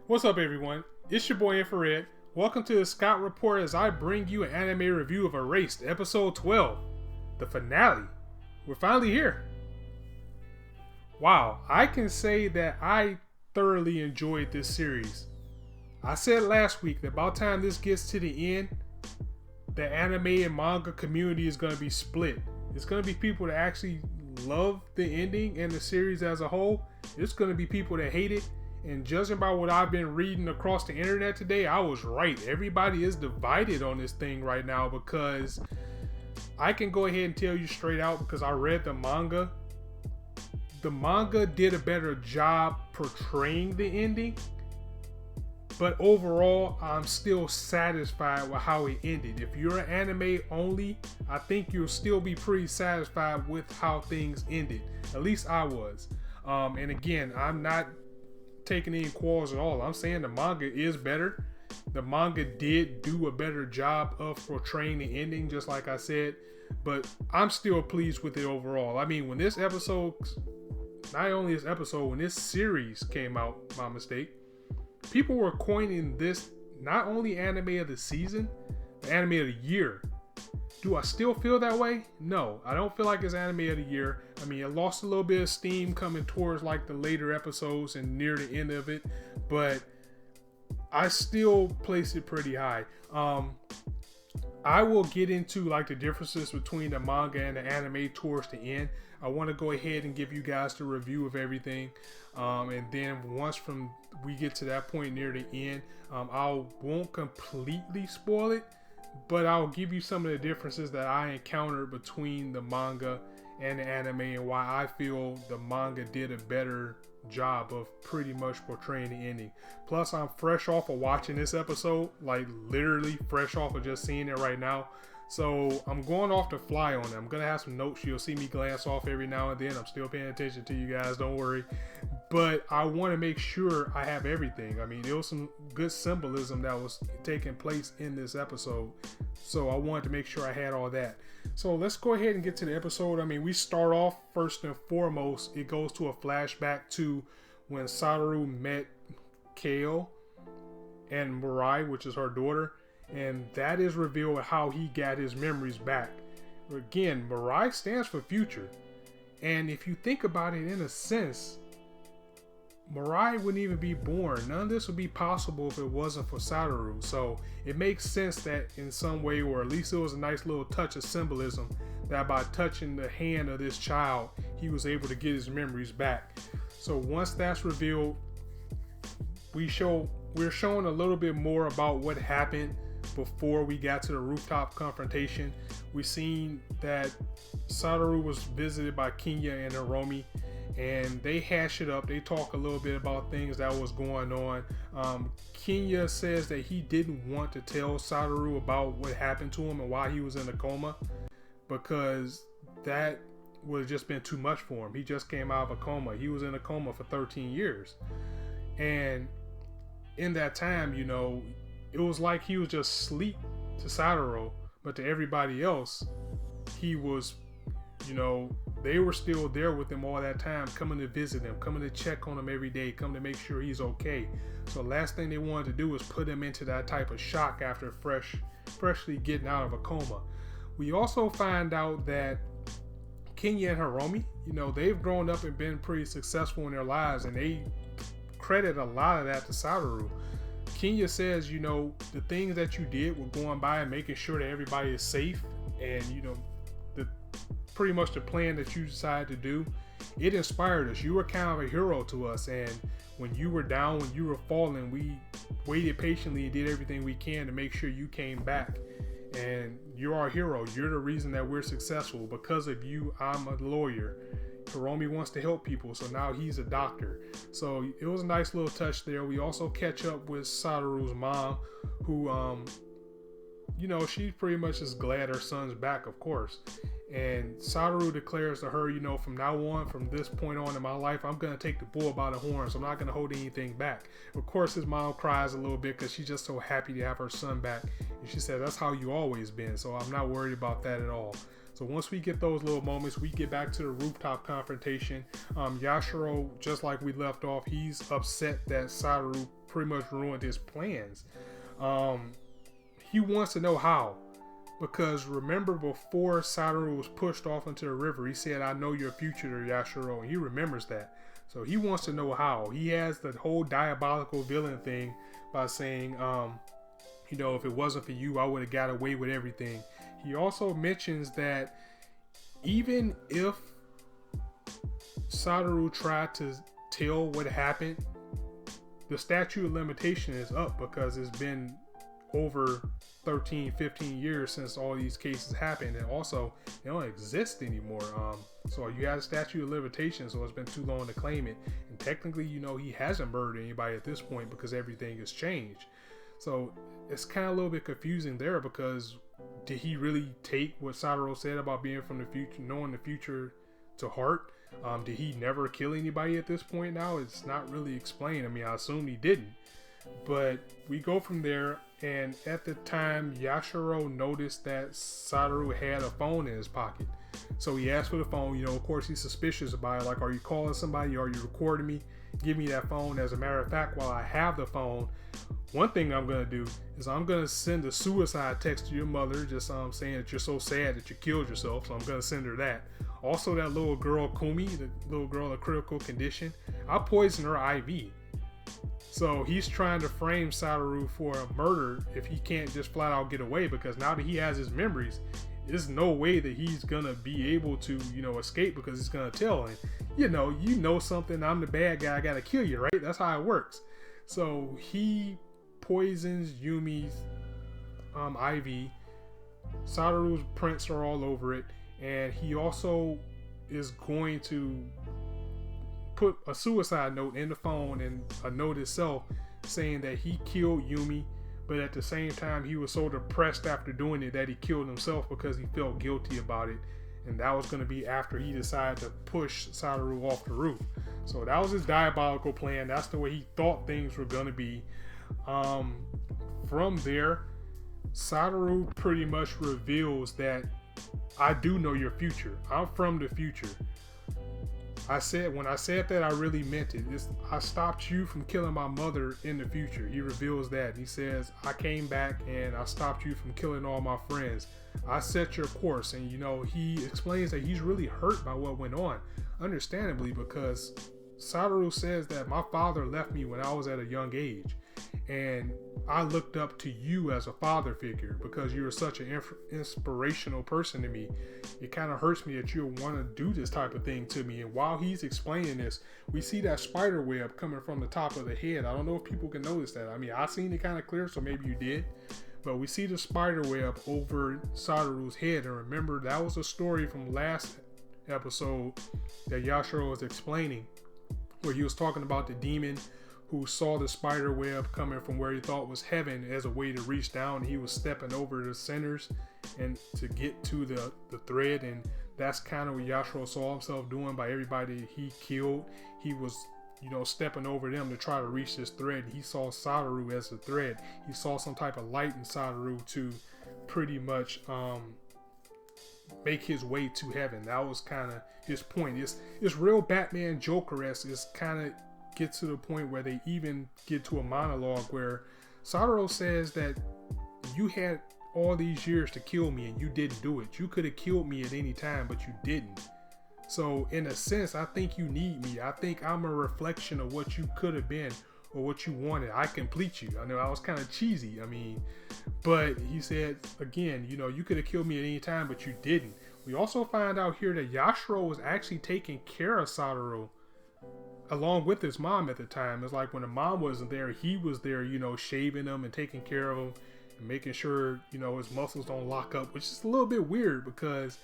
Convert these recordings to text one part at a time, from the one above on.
What's up, everyone? It's your boy Infrared. Welcome to the Scott Report as I bring you an anime review of Erased, episode 12, the finale. We're finally here. Wow, I can say that I thoroughly enjoyed this series. I said last week that by the time this gets to the end, the anime and manga community is going to be split. It's going to be people that actually love the ending and the series as a whole. It's going to be people that hate it. And judging by what I've been reading across the internet today, I was right. Everybody is divided on this thing right now because I can go ahead and tell you straight out because I read the manga. The manga did a better job portraying the ending. But overall, I'm still satisfied with how it ended. If you're an anime only, I think you'll still be pretty satisfied with how things ended. At least I was. And again, I'm not taking any quarrels at all. I'm saying the manga is better. The manga did do a better job of portraying the ending, just like I said. But I'm still pleased with it overall. I mean, when this episode, not only this episode, when this series came out, my mistake, people were coining this not only anime of the season, but anime of the year. Do I still feel that way? No, I don't feel like it's anime of the year. I mean, it lost a little bit of steam coming towards like the later episodes and near the end of it, but I still place it pretty high. I will get into like the differences between the manga and the anime towards the end. I want to go ahead and give you guys the review of everything, and then once we get to that point near the end, I won't completely spoil it, but I'll give you some of the differences that I encountered between the manga and the anime and why I feel the manga did a better job of pretty much portraying the ending. Plus, I'm fresh off of watching this episode, like literally fresh off of just seeing it right now. So I'm going off the fly on it. I'm going to have some notes. You'll see me glance off every now and then. I'm still paying attention to you guys. Don't worry. But I want to make sure I have everything. I mean, there was some good symbolism that was taking place in this episode. So I wanted to make sure I had all that. So let's go ahead and get to the episode. I mean, we start off first and foremost. It goes to a flashback to when Satoru met Kale and Mirai, which is her daughter. And that is revealed how he got his memories back. Again, Mirai stands for future. And if you think about it in a sense, Mirai wouldn't even be born. None of this would be possible if it wasn't for Satoru. So it makes sense that in some way, or at least it was a nice little touch of symbolism, that by touching the hand of this child, he was able to get his memories back. So once that's revealed, we're showing a little bit more about what happened before we got to the rooftop confrontation. We seen that Satoru was visited by Kenya and Hiromi, and they hash it up. They talk a little bit about things that was going on. Kenya says that he didn't want to tell Satoru about what happened to him and why he was in a coma, because that would have just been too much for him. He just came out of a coma. He was in a coma for 13 years. And in that time, you know, it was like he was just asleep to Satoru, but to everybody else, he was, you know, they were still there with him all that time, coming to visit him, coming to check on him every day, coming to make sure he's okay. So the last thing they wanted to do was put him into that type of shock after freshly getting out of a coma. We also find out that Kenya and Hiromi, you know, they've grown up and been pretty successful in their lives, and they credit a lot of that to Satoru. Kenya says, you know, the things that you did were going by and making sure that everybody is safe, and, you know, pretty much the plan that you decided to do, it inspired us. You were kind of a hero to us, and when you were down, when you were falling, we waited patiently and did everything we can to make sure you came back. And you're our hero. You're the reason that we're successful. Because of you, I'm a lawyer. Hiromi wants to help people, so now he's a doctor. So it was a nice little touch there. We also catch up with Satoru's mom, who, you know, she pretty much is glad her son's back, of course. And Satoru declares to her, you know, from now on, from this point on in my life, I'm going to take the bull by the horns. I'm not going to hold anything back. Of course, his mom cries a little bit because she's just so happy to have her son back. And she said, that's how you always been. So I'm not worried about that at all. So once we get those little moments, we get back to the rooftop confrontation. Yashiro, just like we left off, he's upset that Satoru pretty much ruined his plans. He wants to know how. Because remember, before Satoru was pushed off into the river, he said, "I know your future," to Yashiro, and he remembers that. So he wants to know how. He has the whole diabolical villain thing by saying, if it wasn't for you, I would have got away with everything. He also mentions that even if Satoru tried to tell what happened, the statute of limitation is up because it's been over 13, 15 years since all these cases happened, and also they don't exist anymore. So you have a statute of limitations, so it's been too long to claim it. And technically, he hasn't murdered anybody at this point because everything has changed. So it's kind of a little bit confusing there, because did he really take what Satoru said about being from the future, knowing the future, to heart? Did he never kill anybody at this point now? It's not really explained. I mean, I assume he didn't. But we go from there, and at the time, Yashiro noticed that Satoru had a phone in his pocket. So he asked for the phone. Of course, he's suspicious about it. Like, are you calling somebody? Are you recording me? Give me that phone. As a matter of fact, while I have the phone, one thing I'm going to do is I'm going to send a suicide text to your mother, just saying that you're so sad that you killed yourself. So I'm going to send her that. Also, that little girl, Kumi, the little girl in critical condition, I'll poison her IV. So he's trying to frame Satoru for a murder if he can't just flat out get away, because now that he has his memories, there's no way that he's gonna be able to, escape, because he's gonna tell him, you know something, I'm the bad guy, I gotta kill you, right? That's how it works. So he poisons Yumi's IV. Satoru's prints are all over it, and he also is going to put a suicide note in the phone, and a note itself saying that he killed Yumi, but at the same time he was so depressed after doing it that he killed himself because he felt guilty about it. And that was going to be after he decided to push Satoru off the roof. So that was his diabolical plan. That's the way he thought things were going to be. From there, Satoru pretty much reveals that I do know your future. I'm from the future. When I said that, I really meant it. I stopped you from killing my mother in the future. He reveals that. He says, I came back and I stopped you from killing all my friends. I set your course. And, he explains that he's really hurt by what went on. Understandably, because Satoru says that my father left me when I was at a young age. And I looked up to you as a father figure because you were such an inspirational person to me. It kind of hurts me that you want to do this type of thing to me. And while he's explaining this, we see that spider web coming from the top of the head. I don't know if people can notice that. I mean, I seen it kind of clear, so maybe you did. But we see the spider web over Satoru's head. And remember, that was a story from last episode that Yashiro was explaining, where he was talking about the demon who saw the spider web coming from where he thought was heaven as a way to reach down. He was stepping over the centers and to get to the thread, and that's kind of what Yashiro saw himself doing by everybody he killed. He was stepping over them to try to reach this thread. He saw Satoru as a thread. He saw some type of light in Satoru to pretty much make his way to heaven. That was kind of his point. It's real Batman Joker-esque. It's kind of gets to the point where they even get to a monologue where Satoru says that you had all these years to kill me and you didn't do it. You could have killed me at any time, but you didn't. So in a sense, I think you need me. I think I'm a reflection of what you could have been or what you wanted. I complete you. I know I was kind of cheesy. But he said, again, you could have killed me at any time, but you didn't. We also find out here that Yashiro was actually taking care of Satoru along with his mom at the time. It's like when the mom wasn't there, he was there, shaving him and taking care of him and making sure, his muscles don't lock up, which is a little bit weird because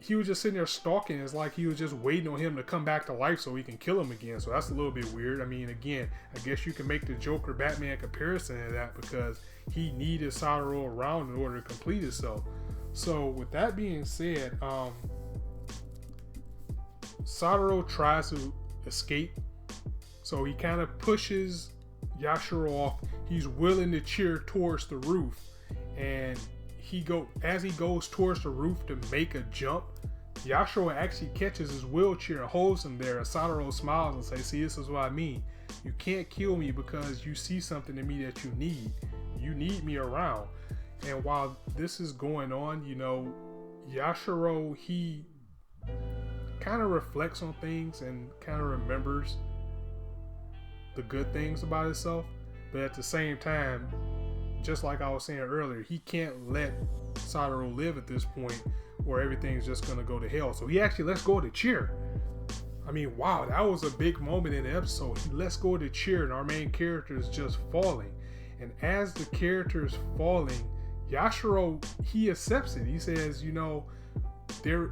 he was just sitting there stalking. It's like he was just waiting on him to come back to life so he can kill him again. So that's a little bit weird. Again, I guess you can make the Joker Batman comparison to that because he needed Satoru around in order to complete itself. So with that being said, Satoru tries to escape. So he kind of pushes Yashiro off. He's willing to cheer towards the roof, and as he goes towards the roof to make a jump, Yashiro actually catches his wheelchair and holds him there. Satoru smiles and says, "See, this is what I mean. You can't kill me because you see something in me that you need. You need me around." And while this is going on, Yashiro, he kind of reflects on things and kind of remembers the good things about himself. But at the same time, just like I was saying earlier, he can't let Satoru live at this point or everything's just going to go to hell. So he actually lets go of the chair. I mean, wow, that was a big moment in the episode. He lets go of the chair and our main character is just falling. And as the character is falling, Yashiro, he accepts it. He says,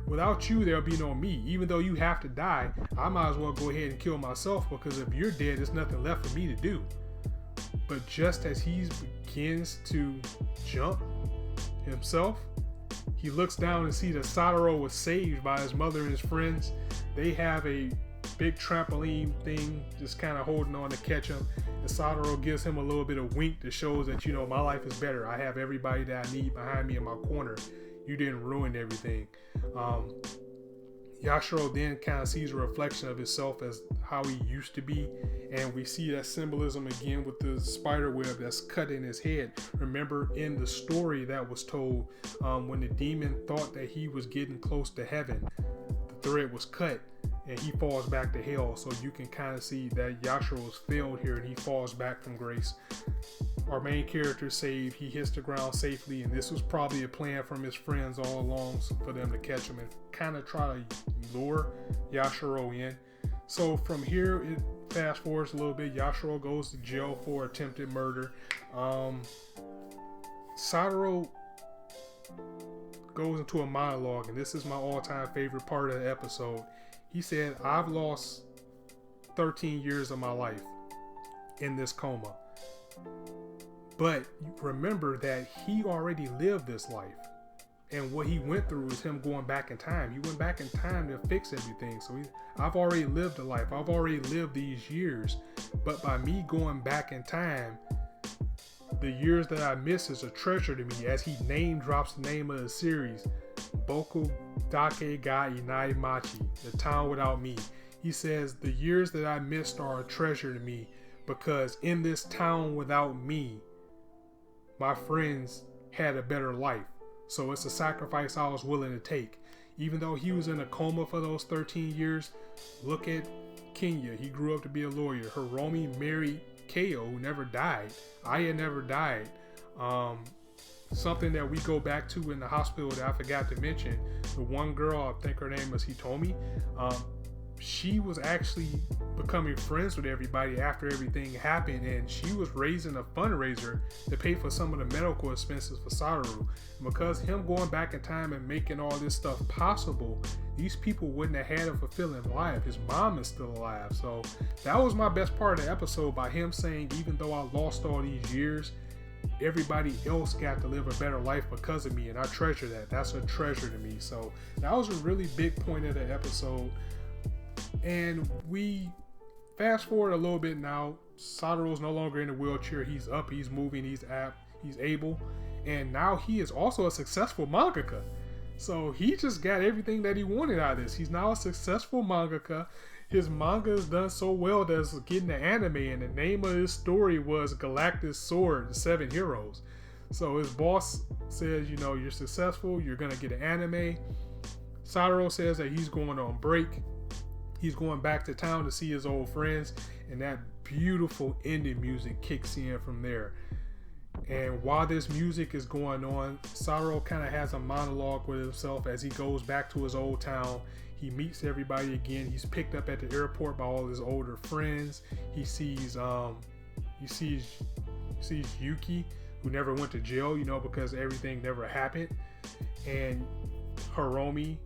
without you, there'll be no me. Even though you have to die, I might as well go ahead and kill myself, because if you're dead, there's nothing left for me to do. But just as he begins to jump himself, he looks down and sees that Satoru was saved by his mother and his friends. They have a big trampoline thing just kind of holding on to catch him. And Satoru gives him a little bit of wink that shows that, my life is better. I have everybody that I need behind me in my corner. You didn't ruin everything. Yashiro then kind of sees a reflection of himself as how he used to be, and we see that symbolism again with the spider web that's cut in his head. Remember in the story that was told, when the demon thought that he was getting close to heaven, the thread was cut and he falls back to hell. So you can kind of see that Yashiro has failed here and he falls back from grace. Our main character is saved. He hits the ground safely, and this was probably a plan from his friends all along for them to catch him and kind of try to lure Yashiro in. So from here, it fast forwards a little bit. Yashiro goes to jail for attempted murder. Satoru goes into a monologue, and this is my all-time favorite part of the episode. He said, "I've lost 13 years of my life in this coma. But remember that he already lived this life. And what he went through is him going back in time. He went back in time to fix everything. So I've already lived a life. I've already lived these years. But by me going back in time, the years that I miss is a treasure to me," as he name drops the name of the series, Boku Dake ga Inai Machi, the town without me. He says, "The years that I missed are a treasure to me, because in this town without me, my friends had a better life. So it's a sacrifice I was willing to take." Even though he was in a coma for those 13 years, look at Kenya. He grew up to be a lawyer. Hiromi married Keo, who never died. Aya never died. Something that we go back to in the hospital that I forgot to mention, the one girl, I think her name was Hitomi, she was actually becoming friends with everybody after everything happened, and she was raising a fundraiser to pay for some of the medical expenses for Satoru. And because him going back in time and making all this stuff possible, these people wouldn't have had a fulfilling life. His mom is still alive. So that was my best part of the episode, by him saying, even though I lost all these years, everybody else got to live a better life because of me, and I treasure that. That's a treasure to me. So that was a really big point of the episode. And we fast forward a little bit now. Satoru's no longer in a wheelchair. He's up, he's moving, he's able. And now he is also a successful mangaka. So he just got everything that he wanted out of this. He's now a successful mangaka. His manga is done so well that it's getting an anime, and the name of his story was Galactus Sword, the 7 Heroes. So his boss says, you're successful, you're gonna get an anime. Satoru says that he's going on break. He's going back to town to see his old friends, and that beautiful ending music kicks in from there. And while this music is going on, Satoru kind of has a monologue with himself as he goes back to his old town. He meets everybody again. He's picked up at the airport by all his older friends. He sees Yuki, who never went to jail, because everything never happened. And Hiromi,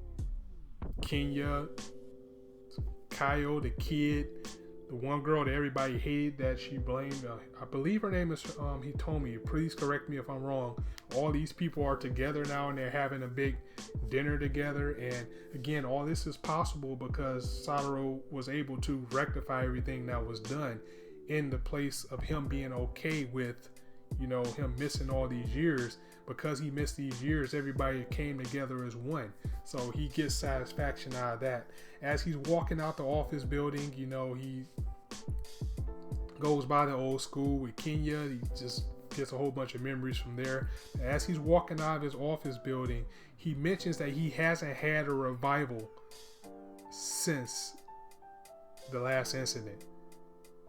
Kenya, Kaio, the kid, the one girl that everybody hated that she blamed. I believe her name is Hitomi. Please correct me if I'm wrong. All these people are together now, and they're having a big dinner together. And again, all this is possible because Satoru was able to rectify everything that was done in the place of him being okay with, you know, him missing all these years. Because he missed these years, everybody came together as one. So he gets satisfaction out of that. As he's walking out the office building, you know, he goes by the old school with Kenya. He just gets a whole bunch of memories from there. As he's walking out of his office building, he mentions that he hasn't had a revival since the last incident,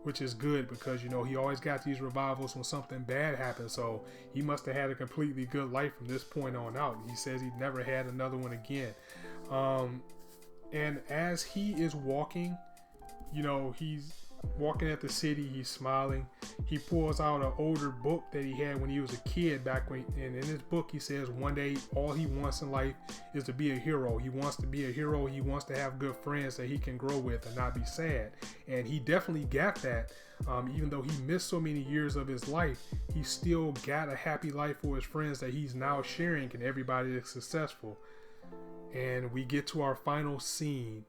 which is good because, you know, he always got these revivals when something bad happened. So he must have had a completely good life from this point on out. He says he never had another one again. And as he is walking, you know, he's walking at the city, he's smiling. He pulls out an older book that he had when he was a kid back when, and in his book he says one day all he wants in life is to be a hero. He wants to be a hero. He wants to have good friends that he can grow with and not be sad. And he definitely got that. Even though he missed so many years of his life, he still got a happy life for his friends that he's now sharing, and everybody is successful. And we get to our final scene.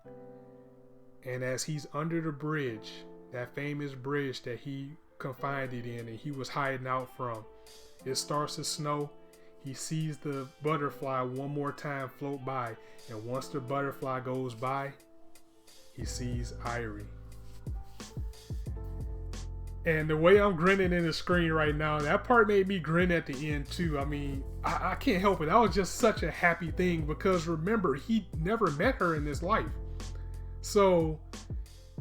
And as he's under the bridge, that famous bridge that he confided in and he was hiding out from, it starts to snow. He sees the butterfly one more time float by, and once the butterfly goes by, he sees Irie. And the way I'm grinning in the screen right now, that part made me grin at the end too. I mean, I can't help it. That was just such a happy thing because remember, he never met her in his life. So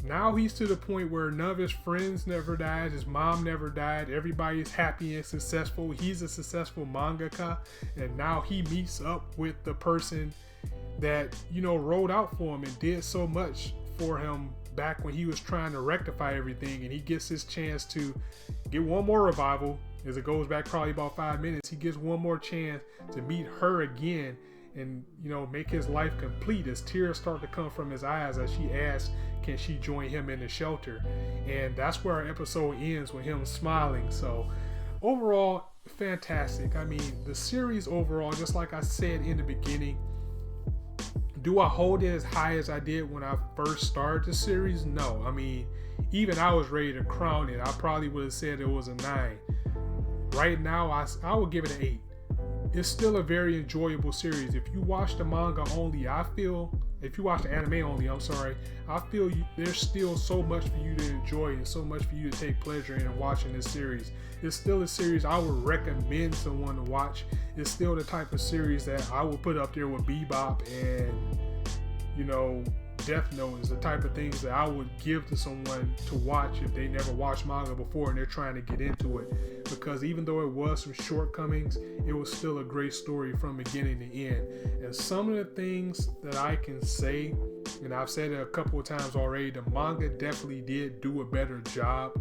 now he's to the point where none of his friends never died. His mom never died. Everybody's happy and successful. He's a successful mangaka. And now he meets up with the person that, you know, rode out for him and did so much for him back when he was trying to rectify everything. And he gets his chance to get one more revival. As it goes back probably about 5 minutes, he gets one more chance to meet her again and, you know, make his life complete as tears start to come from his eyes as she asks, can she join him in the shelter? And that's where our episode ends, with him smiling. So overall, fantastic. I mean, the series overall, just like I said in the beginning, do I hold it as high as I did when I first started the series? No. I mean, even I was ready to crown it. I probably would have said it was a 9. Right now, I would give it an 8. It's still a very enjoyable series. If you watch the manga only, if you watch the anime only, I feel there's still so much for you to enjoy and so much for you to take pleasure in watching this series. It's still a series I would recommend someone to watch. It's still the type of series that I would put up there with Bebop and, you know, Death Note is the type of things that I would give to someone to watch if they never watched manga before and they're trying to get into it. Because even though it was some shortcomings, it was still a great story from beginning to end. And some of the things that I can say, and I've said it a couple of times already, the manga definitely did do a better job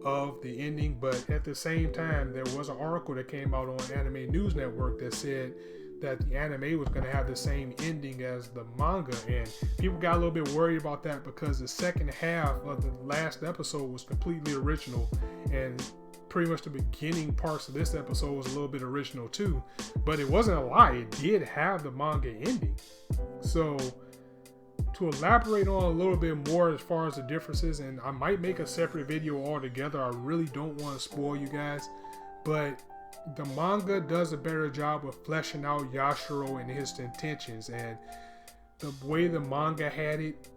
of the ending. But at the same time, there was an article that came out on Anime News Network that said that the anime was going to have the same ending as the manga, and people got a little bit worried about that because the second half of the last episode was completely original, and pretty much the beginning parts of this episode was a little bit original too. But it wasn't a lie, it did have the manga ending. So to elaborate on a little bit more as far as the differences, and I might make a separate video altogether, I really don't want to spoil you guys, but the manga does a better job of fleshing out Yashiro and his intentions, and the way the manga had it,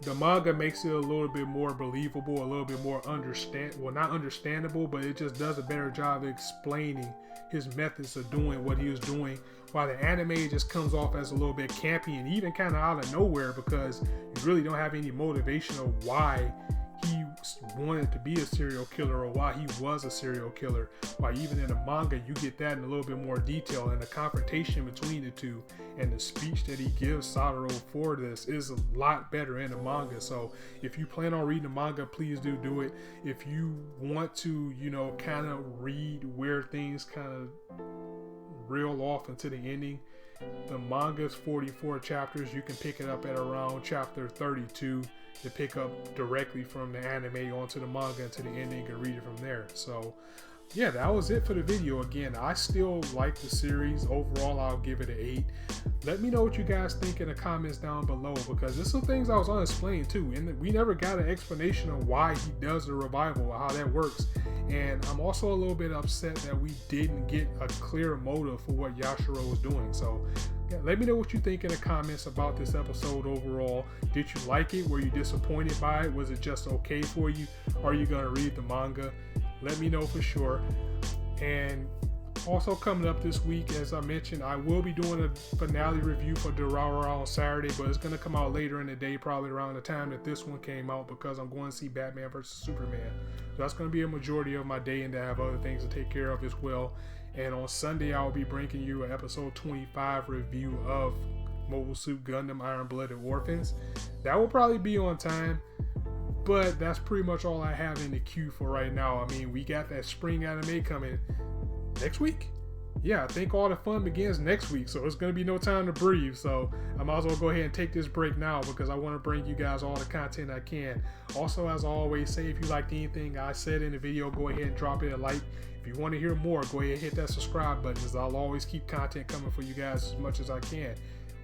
the manga makes it a little bit more believable, a little bit more not understandable, but it just does a better job of explaining his methods of doing what he was doing, while the anime just comes off as a little bit campy and even kind of out of nowhere because you really don't have any motivation of why he wanted to be a serial killer or why he was a serial killer. While even in the manga you get that in a little bit more detail, and the confrontation between the two and the speech that he gives Satoru for this is a lot better in the manga. So if you plan on reading the manga, please do it. If you want to, you know, kind of read where things kind of reel off into the ending, the manga's 44 chapters. You can pick it up at around chapter 32 to pick up directly from the anime onto the manga into the ending and read it from there. So yeah, that was it for the video. Again, I still like the series. Overall, I'll give it an 8. Let me know what you guys think in the comments down below, because there's some things I was unexplained too, and we never got an explanation of why he does the revival or how that works. And I'm also a little bit upset that we didn't get a clear motive for what Yashiro was doing. So yeah, let me know what you think in the comments about this episode overall. Did you like it? Were you disappointed by it? Was it just okay for you? Are you going to read the manga? Let me know for sure. And also coming up this week, as I mentioned, I will be doing a finale review for Durarara on Saturday, but it's going to come out later in the day, probably around the time that this one came out, because I'm going to see Batman vs. Superman. So that's going to be a majority of my day, and I have other things to take care of as well. And on Sunday, I'll be bringing you an episode 25 review of Mobile Suit Gundam Iron Blooded Orphans. That will probably be on time, but that's pretty much all I have in the queue for right now. I mean, we got that spring anime coming next week. Yeah, I think all the fun begins next week, so it's going to be no time to breathe. So I might as well go ahead and take this break now, because I want to bring you guys all the content I can. Also, as I always say, if you liked anything I said in the video, go ahead and drop it a like. If you want to hear more, go ahead and hit that subscribe button, as I'll always keep content coming for you guys as much as I can.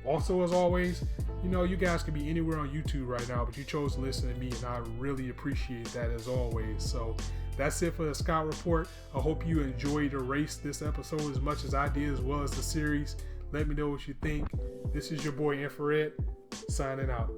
Also, as always, you know, you guys can be anywhere on YouTube right now, but you chose to listen to me, and I really appreciate that as always. So that's it for the Scout Report. I hope you enjoyed Erase this episode as much as I did, as well as the series. Let me know what you think. This is your boy Infrared, signing out.